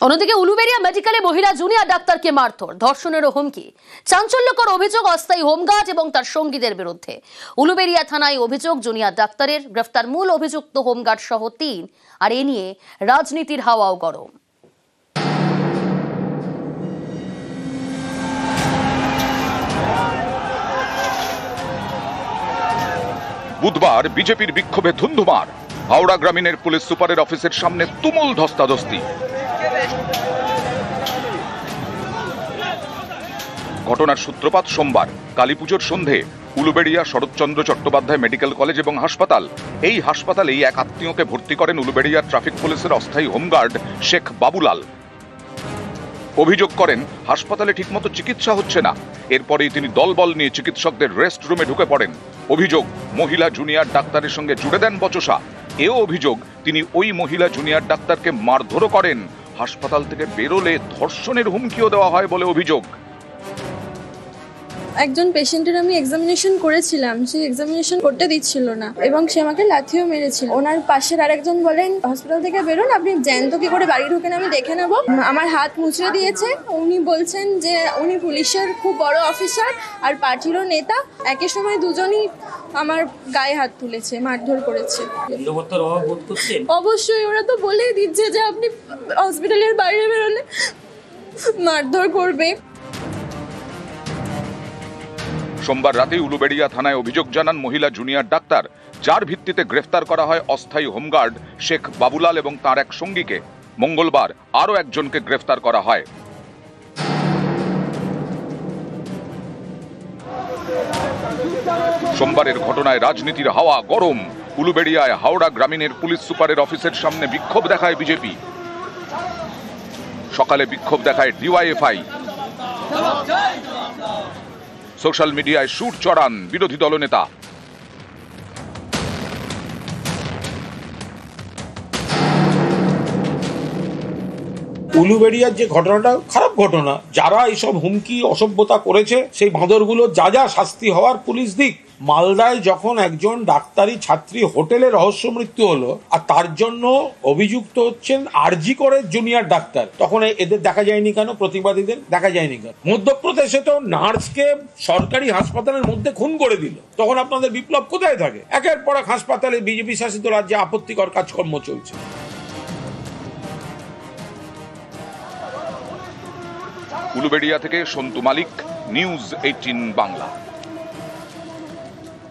অন্যদিকে উলুবেড়িয়া মেডিকেলে মহিলা জুনিয়র ডাক্তারকে মারধর, ধর্ষণেরও হুমকি। চাঞ্চল্যকর অভিযোগ অস্থায়ী হোমগার্ড এবং তার সঙ্গীদের বিরুদ্ধে। উলুবেড়িয়া থানায় অভিযোগ জুনিয়র ডাক্তারের, গ্রেফতার মূল অভিযুক্ত হোমগার্ড সহ 3। আর এ নিয়ে রাজনীতির হাওয়াও গরম। বুধবার বিজেপির বিক্ষোভে ধুন্ধুমার। হাওড়া গ্রামীণের পুলিশ সুপারের অফিসের সামনে তুমুল ধস্তাধস্তি। ঘটনার সূত্রপাত সোমবার কালীপুজোর সন্ধে উলুবেড়িয়া শরৎচন্দ্র চট্টোপাধ্যায় মেডিকেল কলেজ এবং হাসপাতাল। এই হাসপাতালেই এক আত্মীয়কে ভর্তি করেন উলুবেড়িয়া ট্রাফিক পুলিশের অস্থায়ী হোমগার্ড শেখ বাবুলাল। অভিযোগ করেন হাসপাতালে ঠিকমতো চিকিৎসা হচ্ছে না। এরপরেই তিনি দলবল নিয়ে চিকিৎসকদের রেস্ট রুমে ঢুকে পড়েন। অভিযোগ মহিলা জুনিয়র ডাক্তারের সঙ্গে জুড়ে দেন বচসা। এও অভিযোগ তিনি ওই মহিলা জুনিয়র ডাক্তারকে মারধরও করেন। হাসপাতাল থেকে বেরোলে ধর্ষণের হুমকিও দেওয়া হয় বলে অভিযোগ। একজন পেশেন্টের আমি এক্সামিনেশন করেছিলাম, সেই এক্সামিনেশন করতে দিচ্ছিল না এবং সে আমাকে লাথিও মেরেছিল। ওনার পাশের আরেকজন বলেন হসপিটাল থেকে বেরোন, আপনি জ্যান্ত কি করে বাড়ি ঢোকেন আমি দেখে নেব। আমার হাত মুচড়ে দিয়েছে। উনি বলছেন যে উনি পুলিশের খুব বড় অফিসার আর পার্টিরও নেতা। একই সময় দুজনই আমার গায়ে হাত তুলেছে, মারধর করেছে। অবশ্যই ওরা তো বলেই দিচ্ছে যে আপনি হসপিটালের বাইরে বেরোলে মারধর করবে। সোমবার রাতে উলুবেড়িয়া থানায় অভিযোগ জানান মহিলা জুনিয়র ডাক্তার, যার ভিত্তিতে গ্রেফতার করা হয় অস্থায়ী হোমগার্ড শেখ বাবুলাল এবং তার এক সঙ্গীকে। মঙ্গলবার আরও একজনকে গ্রেফতার করা হয়। সোমবারের ঘটনায় রাজনীতির হাওয়া গরম। উলুবেড়িয়ায় হাওড়া গ্রামীণের পুলিশ সুপারের অফিসের সামনে বিক্ষোভ দেখায় বিজেপি। সকালে বিক্ষোভ দেখায় ডিওয়াইএফআই। সোশ্যাল মিডিয়ায় সুর চড়ান বিরোধী দলনেতা। উলুবেড়িয়ার যে ঘটনাটা খারাপ ঘটনা, যারা এইসব হুমকি অসভ্যতা করেছে সেই বাঁদরগুলো যা যা শাস্তি হওয়ার পুলিশ দিক। মালদায় যখন একজন ডাক্তারি ছাত্রী হোটেলে রহস্য মৃত্যু হলো আর তার জন্য অভিযুক্ত হচ্ছেন আরজি করে জুনিয়র ডাক্তার, তখন এদের দেখা যায়নি কেন? প্রতিবাদীদের দেখা যায়নি কেন? মধ্যপ্রদেশে তো নার্সকে সরকারি হাসপাতালের মধ্যে খুন করে দিল, তখন আপনাদের বিপ্লব কোথায় থাকে? একের পর এক হাসপাতালে বিজেপি শাসিত রাজ্যে আপত্তিকর কাজকর্ম চলছে। উলুবেড়িয়া থেকে সন্তু মালিক, নিউজ 18 বাংলা।